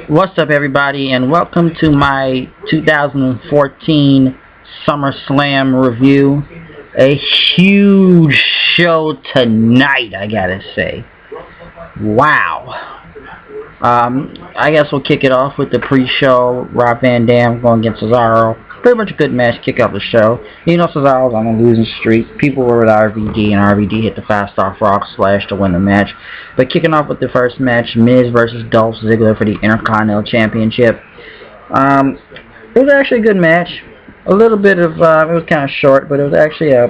What's up, everybody, and welcome to my 2014 SummerSlam review. A huge show tonight, I gotta say. Wow. I guess we'll kick it off with the pre-show. Rob Van Dam going against Cesaro. Pretty much a good match, kick off the show. You know Cesaro's on a losing streak. People were with RVD, and RVD hit the fast-off Rock Slash to win the match. But kicking off with the first match, Miz versus Dolph Ziggler for the Intercontinental Championship. It was actually a good match. A little bit of, it was kind of short, but it was actually a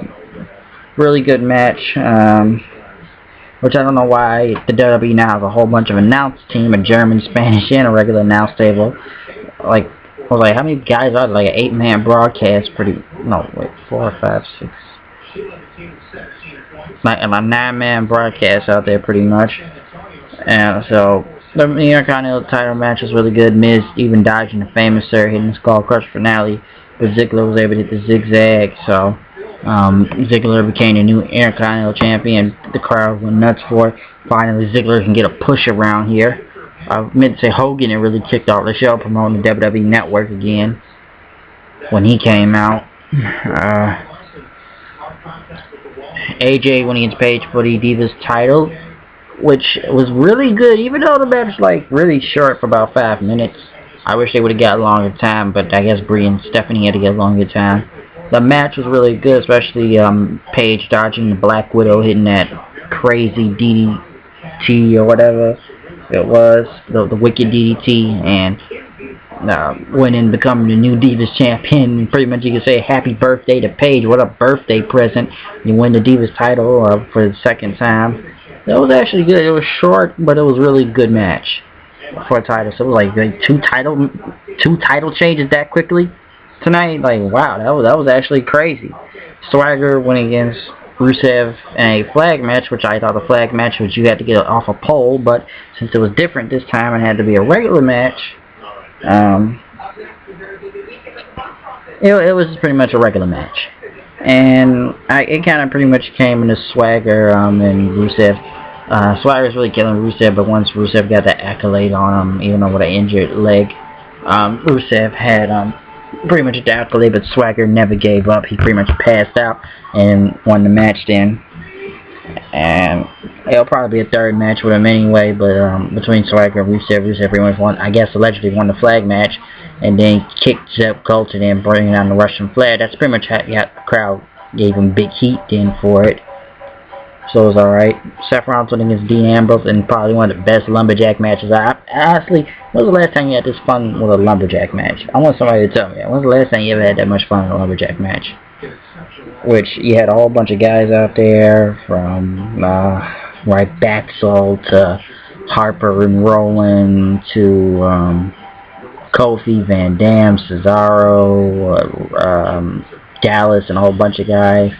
really good match. Which I don't know why the WWE now has a whole bunch of announce team, a German, Spanish, and a regular announce table. Like, I was like, how many guys are there? Like an 8-man broadcast, no, wait, 4, 5, 6. Like a 9-man broadcast out there, pretty much. And so, the Intercontinental title match was really good. Miz even dodging the famous sir, hitting the Skull Crush finale, but Ziggler was able to hit the zigzag, so Ziggler became the new Intercontinental Champion. The crowd went nuts for it. Finally, Ziggler can get a push around here. I meant to say Hogan, it really kicked off the show, promoting the WWE Network again when he came out. AJ winning his page for the Divas title, which was really good, even though the match was like really short for about 5 minutes. I wish they would have got a longer time, but I guess Brie and Stephanie had to get a longer time. The match was really good, especially Paige dodging the Black Widow, hitting that crazy DDT or whatever it was, the wicked DDT, and winning, becoming the new Divas champion. Pretty much you could say happy birthday to Paige. What a birthday present. You win the Divas title for the second time. That was actually good. It was short, but it was a really good match for a title. So it was like two title changes that quickly tonight. Like, wow, that was actually crazy. Swagger went against Rusev in a flag match, which I thought the flag match was you had to get it off a pole, but since it was different this time and had to be a regular match, it was pretty much a regular match. And it kind of pretty much came into Swagger and Rusev. Swagger's really killing Rusev, but once Rusev got the accolade on him, even though with an injured leg, Rusev had pretty much the accolade, but Swagger never gave up. He pretty much passed out and won the match then. And it'll probably be a third match with him anyway, but between Swagger and Rusev pretty much won, I guess allegedly won the flag match, and then kicked Zeb Colton and bringing down the Russian flag. That's pretty much how the crowd gave him big heat then for it. So it was alright. Seth Rollins winning against Dean Ambrose, and probably one of the best lumberjack matches. Honestly, when was the last time you had this fun with a lumberjack match? I want somebody to tell me. When was the last time you ever had that much fun with a lumberjack match? Which, you had a whole bunch of guys out there, from right Baxel to Harper and Roland to Kofi, Van Dam, Cesaro, Dallas, and a whole bunch of guys.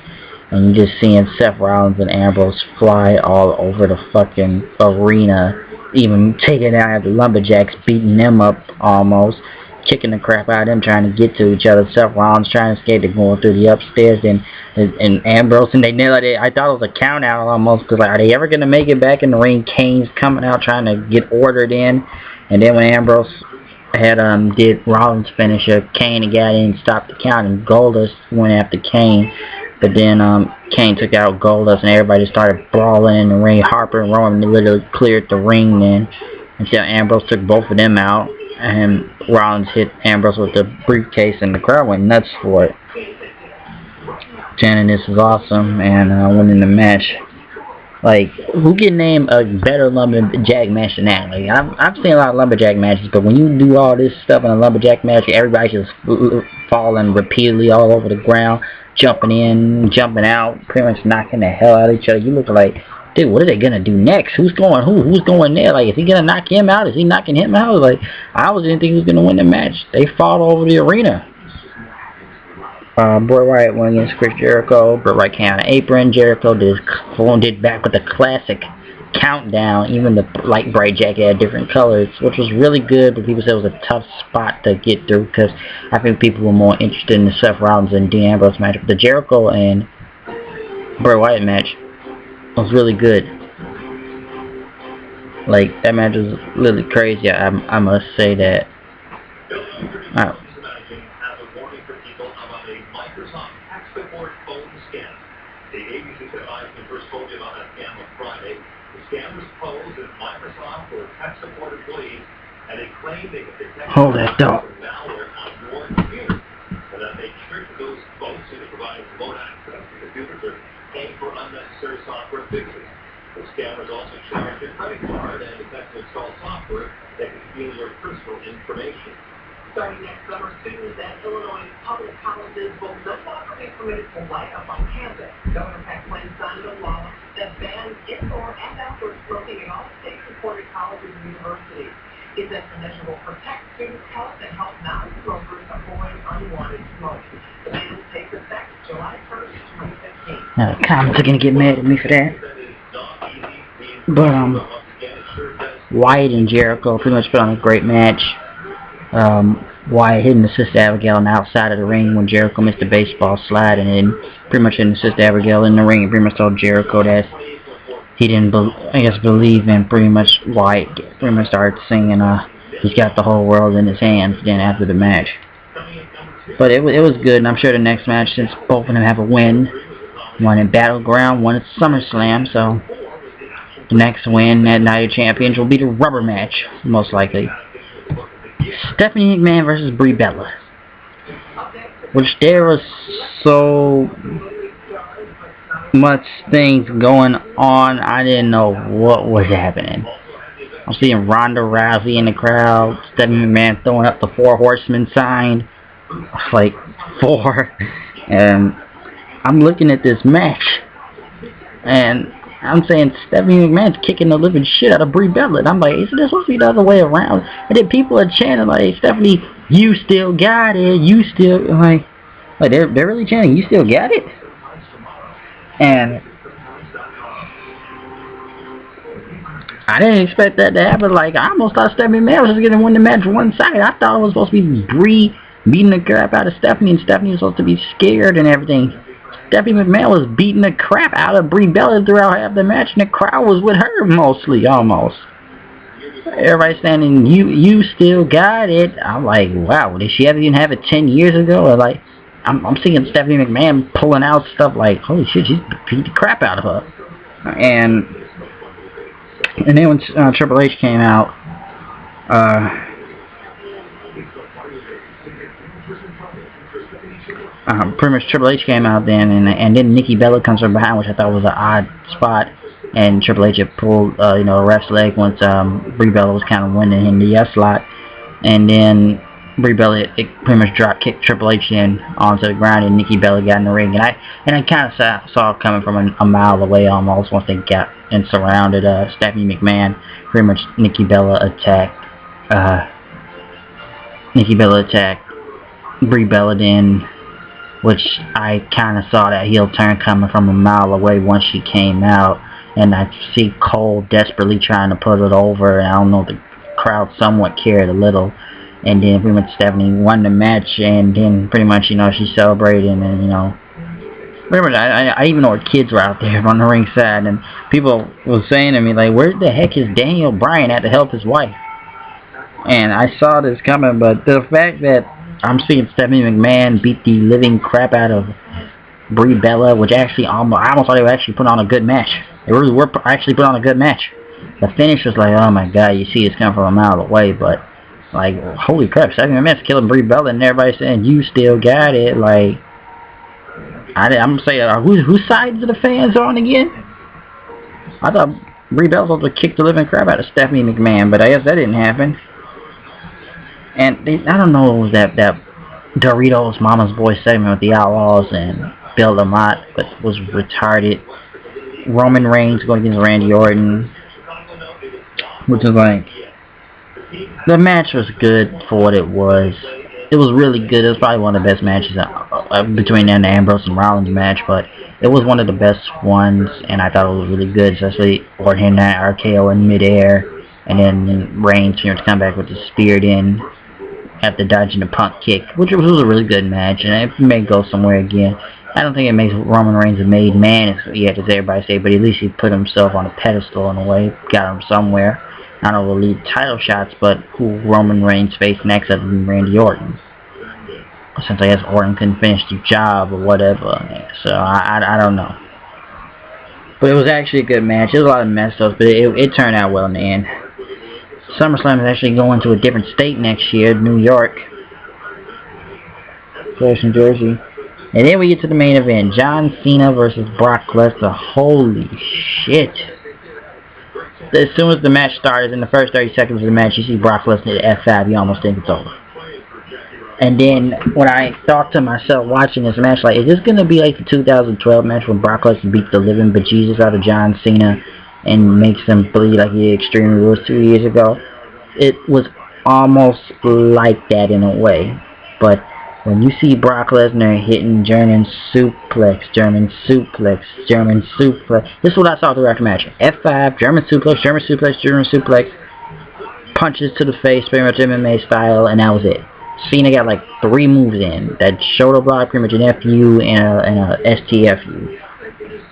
And you're just seeing Seth Rollins and Ambrose fly all over the fucking arena, even taking out the lumberjacks, beating them up almost, kicking the crap out of them, trying to get to each other. Seth Rollins trying to escape, they're going through the upstairs, and Ambrose, and they nailed it. I thought it was a count out almost, because like, are they ever going to make it back in the ring? Kane's coming out trying to get ordered in, and then when Ambrose had did Rollins' finisher, Kane got in, stopped the count, and Goldust went after Kane. But then Kane took out Goldust, and everybody started brawling in the ring. Harper and Rowan literally cleared the ring then until Ambrose took both of them out, and Rollins hit Ambrose with the briefcase, and the crowd went nuts for it. Chanting, "This is awesome," and winning the match. Like, who can name a better lumberjack match than that? Like, I've seen a lot of lumberjack matches, but when you do all this stuff in a lumberjack match, everybody's just falling repeatedly all over the ground, jumping in, jumping out, pretty much knocking the hell out of each other. You look like, dude, what are they gonna do next? Who's going who's going there? Like, is he gonna knock him out? Is he knocking him out? Like, I didn't think he was gonna win the match. They fought all over the arena. Bray Wyatt went against Chris Jericho. Bray Wyatt came on an apron. Jericho did back with the classic countdown. Even the light bright jacket had different colors, which was really good, but people said it was a tough spot to get through, because I think people were more interested in the Seth Rollins and Dean Ambrose match. But the Jericho and Bray Wyatt match was really good. Like, that match was literally crazy. I must say that. Uh, Hold that thought. The scammers also charge your credit card and attempt to install software that can steal your personal information. Starting next summer, students at Illinois public colleges will no longer be permitted to light up on campus. Governor Pat Flynn signed a law that bans indoor and outdoor smoking at all state-supported colleges and universities. He says the measure will protect students' health and help non-smokers avoid unwanted smoke. The ban takes effect July 1st, 2015. Now, the comments are gonna get mad at me for that. But Wyatt and Jericho pretty much put on a great match. Wyatt hitting the Sister Abigail on the outside of the ring when Jericho missed the baseball slide, and then pretty much hitting the Sister Abigail in the ring, and pretty much told Jericho that he didn't, believe in pretty much Wyatt. Pretty much started singing, he's got the whole world in his hands. Then after the match, but it was good, and I'm sure the next match, since both of them have a win, one in Battleground, one at SummerSlam, so the next win at Night of Champions will be the rubber match, most likely. Stephanie McMahon versus Brie Bella. Which there was so much things going on, I didn't know what was happening. I'm seeing Ronda Rousey in the crowd, Stephanie McMahon throwing up the 4 Horsemen sign. Like, 4. And I'm looking at this match, and I'm saying Stephanie McMahon's kicking the living shit out of Brie Bella. And I'm like, isn't this supposed to be the other way around? And then people are chanting like, Stephanie, you still got it. You still, like they're really chanting, you still got it? And I didn't expect that to happen. Like, I almost thought Stephanie McMahon was just going to win the match one side. I thought it was supposed to be Brie beating the crap out of Stephanie, and Stephanie was supposed to be scared and everything. Stephanie McMahon was beating the crap out of Brie Bella throughout half the match, and the crowd was with her mostly, almost. Everybody standing, you still got it. I'm like, wow, did she ever even have it 10 years ago? Or like, I'm seeing Stephanie McMahon pulling out stuff like, holy shit, she's beat the crap out of her. And then when Triple H came out, pretty much Triple H came out then, and then Nikki Bella comes from behind, which I thought was an odd spot. And Triple H had pulled, a ref's leg once Brie Bella was kind of winning in the yes slot, and then Brie Bella pretty much drop kicked Triple H in onto the ground, and Nikki Bella got in the ring, and I kind of saw it coming from a mile away almost once they got and surrounded Stephanie McMahon. Pretty much Nikki Bella attacked Brie Bella then, which I kind of saw that heel turn coming from a mile away once she came out, and I see Cole desperately trying to put it over, and I don't know, the crowd somewhat cared a little, and then pretty much Stephanie won the match, and then pretty much, she celebrated, and pretty much I even know her kids were out there on the ringside, and people were saying to me, like, where the heck is Daniel Bryan at to help his wife? And I saw this coming, but the fact that I'm seeing Stephanie McMahon beat the living crap out of Brie Bella, which actually I almost thought they would actually put on a good match. They really were actually put on a good match. The finish was like, oh my god, you see it's coming from a mile away, but like, holy crap, Stephanie McMahon's killing Brie Bella, and everybody's saying you still got it. Like, I'm saying, whose side are the fans on again? I thought Brie Bella was supposed to kick the living crap out of Stephanie McMahon, but I guess that didn't happen. And I don't know, that Doritos Mama's Boy segment with the Outlaws and Bill Lamont, but was retarded. Roman Reigns going against Randy Orton, which is like, the match was good for what it was. It was really good. It was probably one of the best matches between the Ambrose and Rollins match, but it was one of the best ones, and I thought it was really good, especially Orton hitting that RKO in midair, and then Reigns to come back with the spear in after dodging the Punk kick, which was a really good match, and it may go somewhere again. I don't think it makes Roman Reigns a made man, yet, as everybody say, but at least he put himself on a pedestal in a way, got him somewhere. not only title shots, but who Roman Reigns faced next other than Randy Orton. Since I guess Orton couldn't finish the job or whatever. So I don't know. But it was actually a good match. There was a lot of mess ups, but it turned out well in the end. SummerSlam is actually going to a different state next year, New York. New Jersey. And then we get to the main event. John Cena versus Brock Lesnar. Holy shit. As soon as the match started, in the first 30 seconds of the match, you see Brock Lesnar at F5. You almost think it's over. And then when I thought to myself watching this match, like, is this going to be like the 2012 match when Brock Lesnar beat the living bejesus out of John Cena and makes him bleed like he Extreme Rules 2 years ago? It was almost like that in a way. But when you see Brock Lesnar hitting German suplex, this is what I saw throughout the match. F5, German suplex, punches to the face, pretty much MMA style, and that was it. Cena got like 3 moves in. That shoulder block, pretty much an FU and a STFU.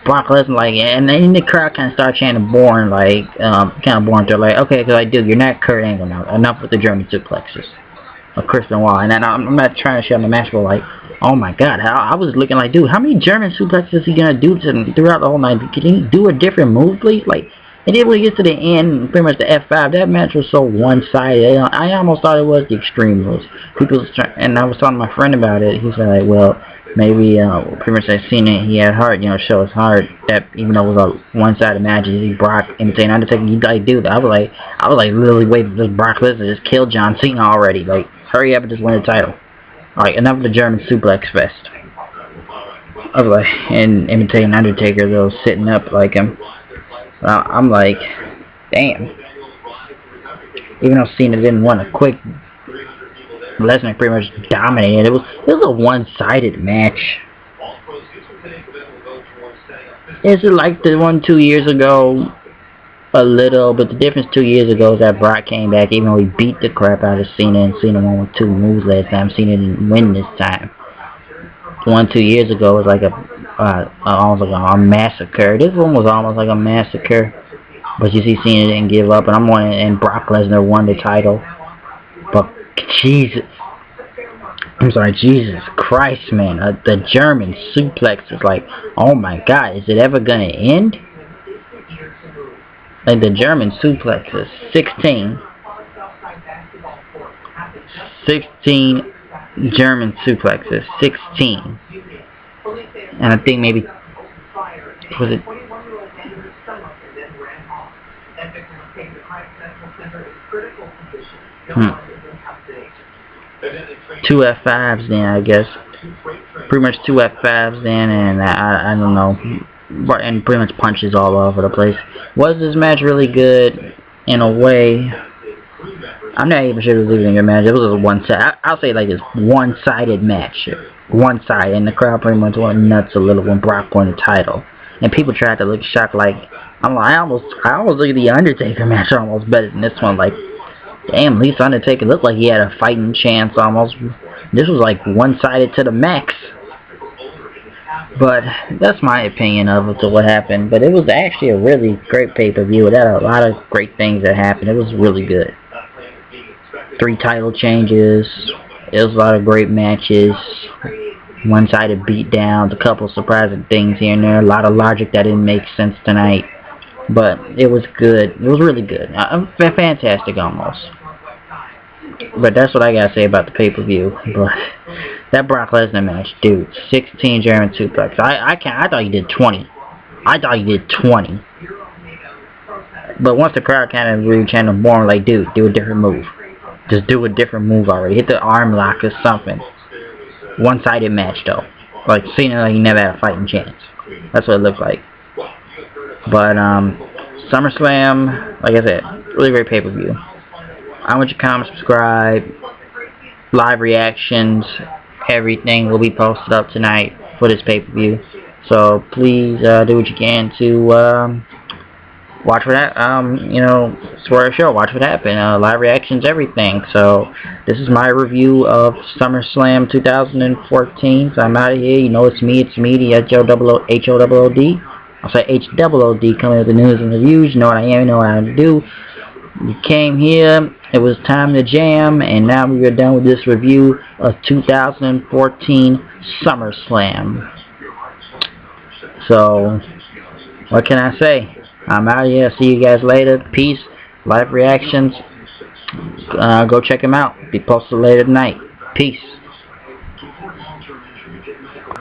Brock Lesnar, like, and then the crowd kind of started chanting boring, like, kind of boring. They're like, okay, because dude, you're not Kurt Angle now. Enough with the German suplexes. Of Chris Benoit. And I'm not trying to show the match, but like, oh my god, I was looking like, dude, how many German suplexes is he gonna do throughout the whole night? Can he do a different move, please? Like, and then when we get to the end, pretty much the F5, that match was so one-sided. I almost thought it was the Extreme Rules. And I was talking to my friend about it. He said, like, well, maybe pretty much that Cena, he had heart, show his heart. That even though it was a one-sided match, you see Brock imitating Undertaker, you like, dude, I was like literally waiting for this Brock Lesnar just kill John Cena already. Like, hurry up and just win the title. Alright, enough of the German suplex fest. I was like, and imitating Undertaker, though, sitting up like him. I'm like, damn. Even though Cena didn't want a quick, Lesnar pretty much dominated. It was a one-sided match. Is it like the one 2 years ago? A little, but the difference 2 years ago is that Brock came back, even though he beat the crap out of Cena, and Cena won with 2 moves last time. Cena didn't win this time. The one 2 years ago was like almost like a massacre. This one was almost like a massacre, but you see Cena didn't give up, and Brock Lesnar won the title. But Jesus Christ, man, the German suplex is like, oh my god, is it ever gonna end? Like, the German suplexes, 16 German suplexes, 16. And I think maybe, was it 2 F5s then, I guess. Pretty much 2 F5s then, and I don't know. And pretty much punches all over the place. Was this match really good? In a way, I'm not even sure it was even a good match. It was a one-sided. I'll say like this one-sided match. One side, and the crowd pretty much went nuts a little when Brock won the title. And people tried to look shocked, like, I almost look at the Undertaker match almost better than this one. Like, damn, at least Undertaker looked like he had a fighting chance almost. This was like one-sided to the max. But that's my opinion of it, to what happened. But it was actually a really great pay-per-view. It had a lot of great things that happened. It was really good. 3 title changes. It was a lot of great matches. One-sided beatdowns. A couple of surprising things here and there. A lot of logic that didn't make sense tonight. But it was good. It was really good. Fantastic almost. But that's what I gotta say about the pay-per-view. But that Brock Lesnar match, dude, 16 German suplex. I thought he did 20. But once the crowd kind of really chanted more, like, dude, do a different move. Just do a different move already. Hit the arm lock or something. One-sided match though. Like, Cena, like, he never had a fighting chance. That's what it looked like. But SummerSlam, like I said, really great pay-per-view. I want you to comment, subscribe, live reactions, everything will be posted up tonight for this pay-per-view. So please do what you can to watch what for our show. Watch what happened. Live reactions, everything. So this is my review of SummerSlam 2014. So I'm out of here. You know it's me, the HOOD. I'll say HOOD coming with the news and reviews. You know what I am, you know what I have to do. We came here, it was time to jam, and now we are done with this review of 2014 SummerSlam. So, what can I say? I'm out of here. See you guys later. Peace. Live reactions. Go check them out. Be posted later tonight. Peace.